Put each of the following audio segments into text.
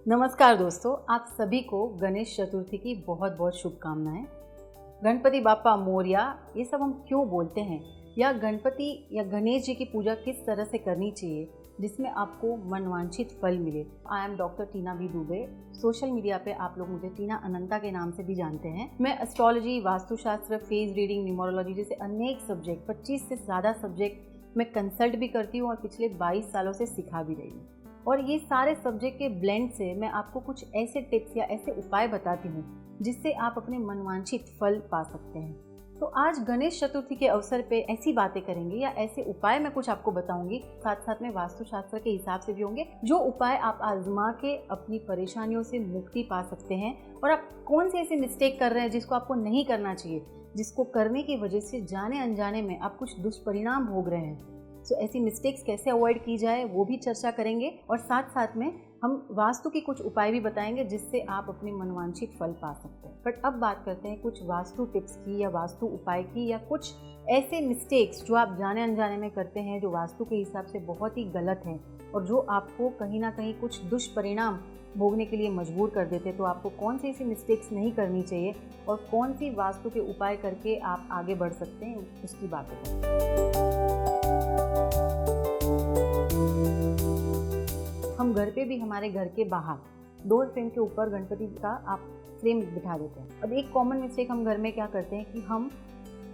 नमस्कार दोस्तों, आप सभी को गणेश चतुर्थी की बहुत बहुत शुभकामनाएं। गणपति बाप्पा मोरया, ये सब हम क्यों बोलते हैं, या गणपति या गणेश जी की पूजा किस तरह से करनी चाहिए जिसमें आपको मनवांछित फल मिले। I am doctor Tina B Dubey. Social media पे आप लोग मुझे टीना अनंता के नाम से भी जानते हैं। मैं एस्ट्रोलॉजी, वास्तुशास्त्र, फेज रीडिंग, न्यूमरोलॉजी जैसे अनेक सब्जेक्ट, 25 से ज़्यादा सब्जेक्ट मैं कंसल्ट भी करती हूँ और पिछले 22 सालों से सिखा भी रही हूँ। और ये सारे सब्जेक्ट के ब्लेंड से मैं आपको कुछ ऐसे टिप्स या ऐसे उपाय बताती हूँ जिससे आप अपने मनवांछित फल पा सकते हैं। तो आज गणेश चतुर्थी के अवसर पे ऐसी बातें करेंगे या ऐसे उपाय मैं कुछ आपको बताऊंगी, साथ साथ में वास्तुशास्त्र के हिसाब से भी होंगे, जो उपाय आप आजमा के अपनी परेशानियों से मुक्ति पा सकते हैं। और आप कौन से ऐसे मिस्टेक कर रहे हैं जिसको आपको नहीं करना चाहिए, जिसको करने की वजह से जाने अनजाने में आप कुछ दुष्परिणाम भोग रहे हैं। तो ऐसी मिस्टेक्स कैसे अवॉइड की जाए वो भी चर्चा करेंगे, और साथ साथ में हम वास्तु की कुछ उपाय भी बताएंगे जिससे आप अपने मनवांछित फल पा सकते हैं। बट अब बात करते हैं कुछ वास्तु टिप्स की या वास्तु उपाय की, या कुछ ऐसे मिस्टेक्स जो आप जाने अनजाने में करते हैं जो वास्तु के हिसाब से बहुत ही गलत है और जो आपको कहीं ना कहीं कुछ दुष्परिणाम भोगने के लिए मजबूर कर देते। तो आपको कौन सी ऐसी मिस्टेक्स नहीं करनी चाहिए और कौन सी वास्तु के उपाय करके आप आगे बढ़ सकते हैं, उसकी बातें करें। हम घर पे भी, हमारे घर के बाहर डोर फ्रेम के ऊपर गणपति का आप फ्रेम बिठा देते हैं। अब एक कॉमन मिस्टेक हम घर में क्या करते हैं कि हम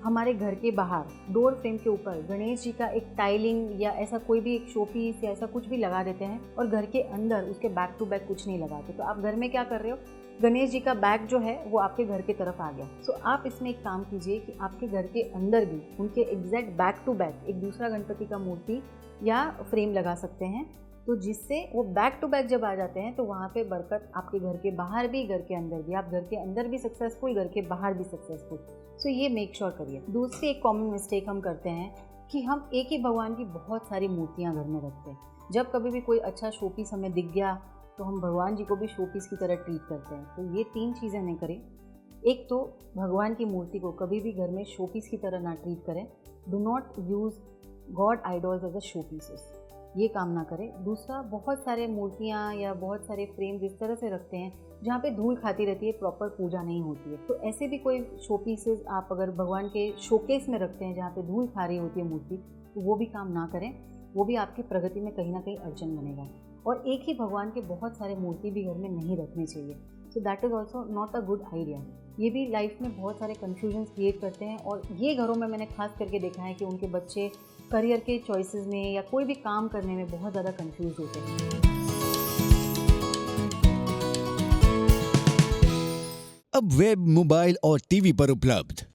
हमारे घर के बाहर डोर फ्रेम के ऊपर गणेश जी का एक टाइलिंग या ऐसा कोई भी एक शो पीस या ऐसा कुछ भी लगा देते हैं, और घर के अंदर उसके बैक टू बैक कुछ नहीं लगाते। तो आप घर में क्या कर रहे हो, गणेश जी का बैक जो है वो आपके घर की तरफ आ गया। सो आप इसमें एक काम कीजिए कि आपके घर के अंदर भी उनके एग्जैक्ट बैक टू बैक एक दूसरा गणपति का मूर्ति या फ्रेम लगा सकते हैं। तो जिससे वो बैक टू बैक जब आ जाते हैं तो वहाँ पे बरकत आपके घर के बाहर भी, घर के अंदर भी। आप घर के अंदर भी सक्सेसफुल, घर के बाहर भी सक्सेसफुल। सो ये मेक श्योर करिए। दूसरी एक कॉमन मिस्टेक हम करते हैं कि हम एक ही भगवान की बहुत सारी मूर्तियाँ घर में रखते हैं। जब कभी भी कोई अच्छा शोपीस हमें दिख गया तो हम भगवान जी को भी शोपीस की तरह ट्रीट करते हैं। तो ये 3 चीज़ें नहीं करें। एक तो भगवान की मूर्ति को कभी भी घर में शोपीस की तरह ना ट्रीट करें। Do not use god idols as a show pieces, ये काम ना करें। दूसरा, बहुत सारे मूर्तियाँ या बहुत सारे फ्रेम जिस तरह से रखते हैं जहाँ पे धूल खाती रहती है, प्रॉपर पूजा नहीं होती है। तो ऐसे भी कोई शो पीसेस आप अगर भगवान के शोकेस में रखते हैं जहाँ पे धूल खा रही होती है मूर्ति, तो वो भी काम ना करें। वो भी आपकी प्रगति में कहीं ना कहीं अड़चन बनेगा। और एक ही भगवान के बहुत सारे मूर्ति भी घर में नहीं रखनी चाहिए। So that is also not a good idea. ये भी लाइफ में बहुत सारे कन्फ्यूजन्स क्रिएट करते हैं, और ये घरों में मैंने खास करके देखा है कि उनके बच्चे करियर के चॉइसेस में या कोई भी काम करने में बहुत ज़्यादा कंफ्यूज होते हैं। अब वेब, मोबाइल और टीवी पर उपलब्ध